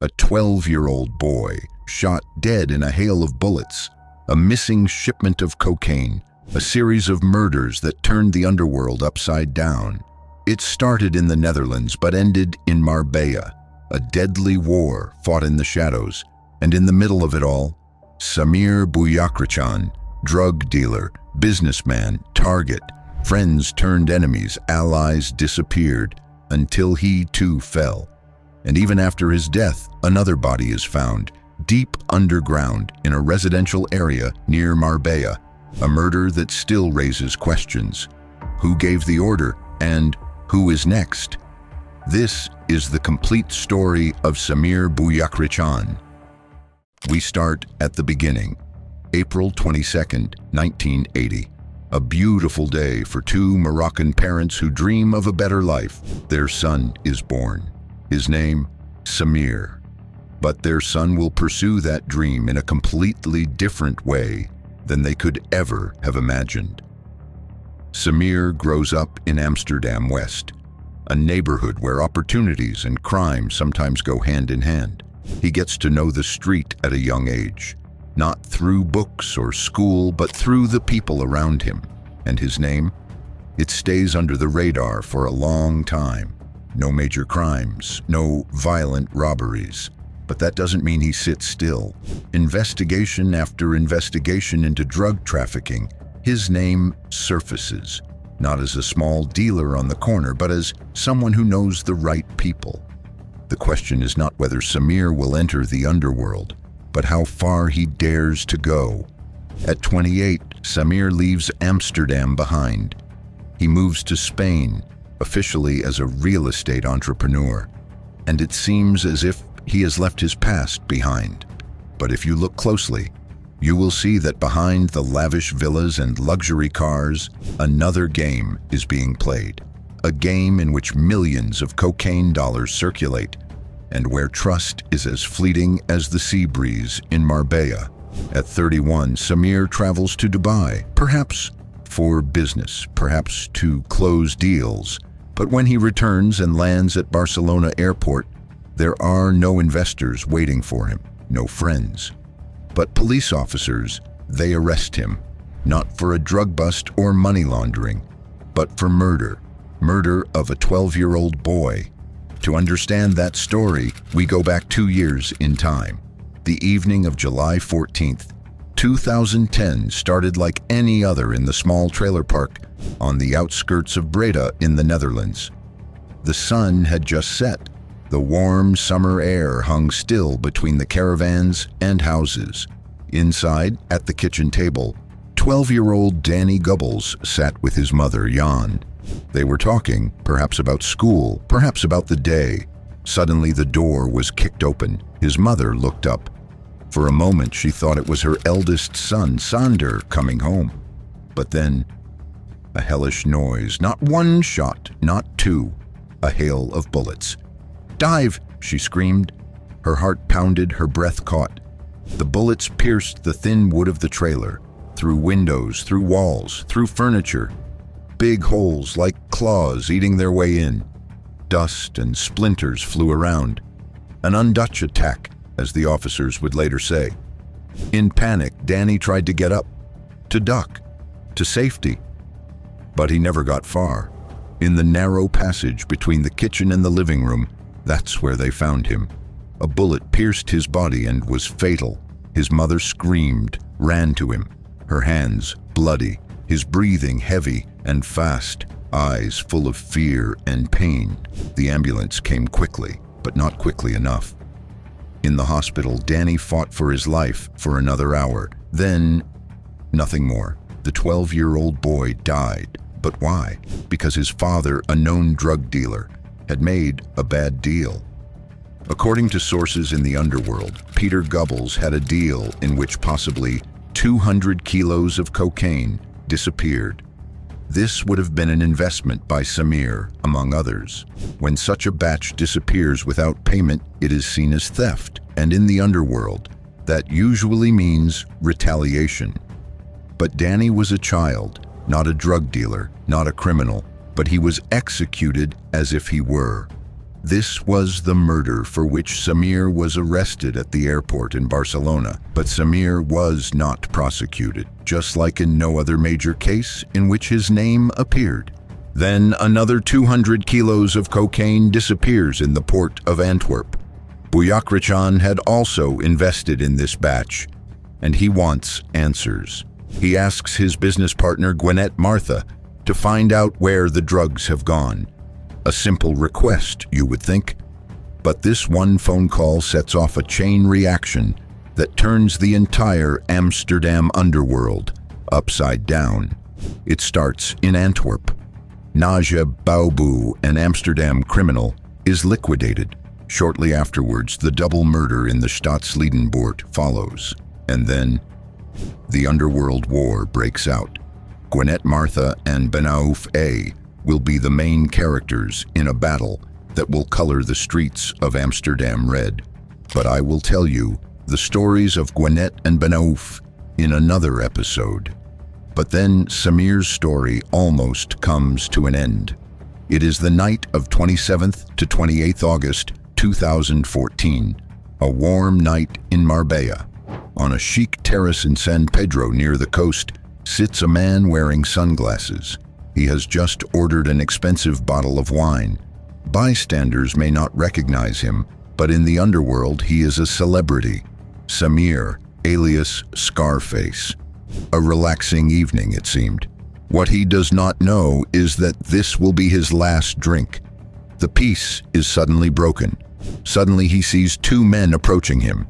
A 12-year-old boy shot dead in a hail of bullets, a missing shipment of cocaine, a series of murders that turned the underworld upside down. It started in the Netherlands but ended in Marbella, a deadly war fought in the shadows, and in the middle of it all, Samir Bouyakhrichan, drug dealer, businessman, target, friends turned enemies, allies disappeared, until he too fell. And even after his death, another body is found, deep underground in a residential area near Marbella, a murder that still raises questions. Who gave the order, and who is next? This is the complete story of Samir Bouyakhrichan. We start at the beginning. April 22nd, 1980. A beautiful day for two Moroccan parents who dream of a better life. Their son is born. His name, Samir. But their son will pursue that dream in a completely different way than they could ever have imagined. Samir grows up in Amsterdam West, a neighborhood where opportunities and crime sometimes go hand in hand. He gets to know the street at a young age, not through books or school, but through the people around him. And his name? It stays under the radar for a long time. No major crimes, no violent robberies. But that doesn't mean he sits still. Investigation after investigation into drug trafficking, his name surfaces, not as a small dealer on the corner, but as someone who knows the right people. The question is not whether Samir will enter the underworld, but how far he dares to go. At 28, Samir leaves Amsterdam behind. He moves to Spain, officially as a real estate entrepreneur, and it seems as if he has left his past behind. But if you look closely, you will see that behind the lavish villas and luxury cars, another game is being played. A game in which millions of cocaine dollars circulate, and where trust is as fleeting as the sea breeze in Marbella. At 31, Samir travels to Dubai, perhaps for business, perhaps to close deals. But when he returns and lands at Barcelona airport, there are no investors waiting for him, no friends. But police officers, they arrest him, not for a drug bust or money laundering, but for murder of a 12-year-old boy. To understand that story, we go back 2 years in time. The evening of July 14th, 2010 started like any other in the small trailer park on the outskirts of Breda in the Netherlands. The sun had just set. The warm summer air hung still between the caravans and houses. Inside, at the kitchen table, 12-year-old Danny Gubbles sat with his mother, Jan. They were talking, perhaps about school, perhaps about the day. Suddenly the door was kicked open. His mother looked up. For a moment she thought it was her eldest son, Sander, coming home. But then, a hellish noise. Not one shot, not two. A hail of bullets. "Dive!" she screamed. Her heart pounded, her breath caught. The bullets pierced the thin wood of the trailer, through windows, through walls, through furniture. Big holes like claws eating their way in. Dust and splinters flew around. An un-Dutch attack, as the officers would later say. In panic, Danny tried to get up, to duck, to safety. But he never got far. In the narrow passage between the kitchen and the living room, that's where they found him. A bullet pierced his body and was fatal. His mother screamed, ran to him, her hands bloody, his breathing heavy and fast, eyes full of fear and pain. The ambulance came quickly, but not quickly enough. In the hospital, Danny fought for his life for another hour. Then, nothing more. The 12-year-old boy died. But why? Because his father, a known drug dealer, had made a bad deal. According to sources in the underworld, Peter Gubbles had a deal in which possibly 200 kilos of cocaine disappeared. This would have been an investment by Samir, among others. When such a batch disappears without payment, it is seen as theft, and in the underworld, that usually means retaliation. But Danny was a child, not a drug dealer, not a criminal, but he was executed as if he were. This was the murder for which Samir was arrested at the airport in Barcelona. But Samir was not prosecuted, just like in no other major case in which his name appeared. Then another 200 kilos of cocaine disappears in the port of Antwerp. Bouyakhrichan had also invested in this batch, and he wants answers. He asks his business partner Gwinnett Martha to find out where the drugs have gone. A simple request, you would think. But this one phone call sets off a chain reaction that turns the entire Amsterdam underworld upside down. It starts in Antwerp. Naja Bouwboe, an Amsterdam criminal, is liquidated. Shortly afterwards, the double murder in the Staatsledenpoort follows. And then, the underworld war breaks out. Gwinnett Martha and Benouf A will be the main characters in a battle that will color the streets of Amsterdam red. But I will tell you the stories of Gwinnett and Benouf in another episode. But then Samir's story almost comes to an end. It is the night of 27th to 28th August 2014, a warm night in Marbella. On a chic terrace in San Pedro near the coast sits a man wearing sunglasses. He has just ordered an expensive bottle of wine. Bystanders may not recognize him, but in the underworld he is a celebrity. Samir, alias Scarface. A relaxing evening, it seemed. What he does not know is that this will be his last drink. The peace is suddenly broken. Suddenly he sees two men approaching him.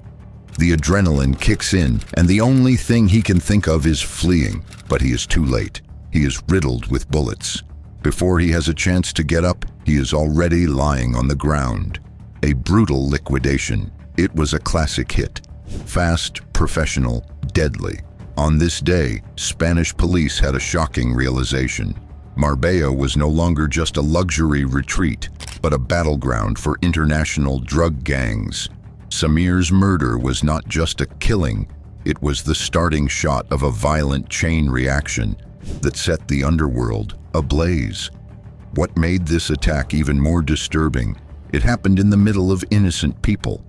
The adrenaline kicks in, and the only thing he can think of is fleeing. But he is too late. He is riddled with bullets. Before he has a chance to get up, he is already lying on the ground. A brutal liquidation. It was a classic hit. Fast, professional, deadly. On this day, Spanish police had a shocking realization. Marbella was no longer just a luxury retreat, but a battleground for international drug gangs. Samir's murder was not just a killing, it was the starting shot of a violent chain reaction that set the underworld ablaze. What made this attack even more disturbing? It happened in the middle of innocent people,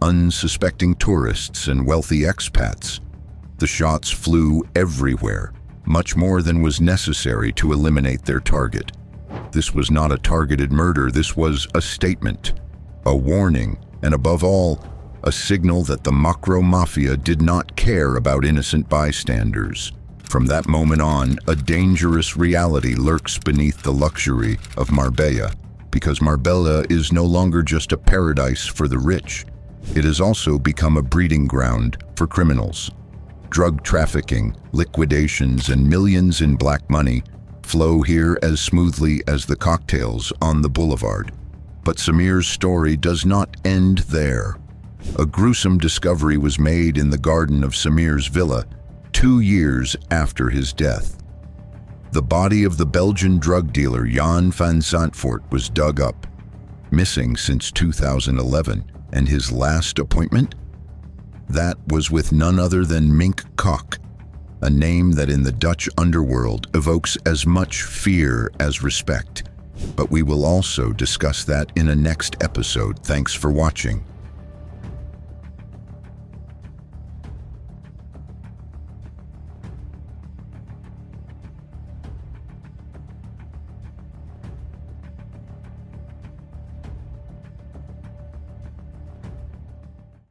unsuspecting tourists and wealthy expats. The shots flew everywhere, much more than was necessary to eliminate their target. This was not a targeted murder, this was a statement, a warning, and above all, a signal that the Mocro Mafia did not care about innocent bystanders. From that moment on, a dangerous reality lurks beneath the luxury of Marbella, because Marbella is no longer just a paradise for the rich. It has also become a breeding ground for criminals. Drug trafficking, liquidations, and millions in black money flow here as smoothly as the cocktails on the boulevard. But Samir's story does not end there. A gruesome discovery was made in the garden of Samir's villa 2 years after his death. The body of the Belgian drug dealer Jan van Zandvoort was dug up, missing since 2011, and his last appointment? That was with none other than Mink Kok, a name that in the Dutch underworld evokes as much fear as respect. But we will also discuss that in a next episode. Thanks for watching.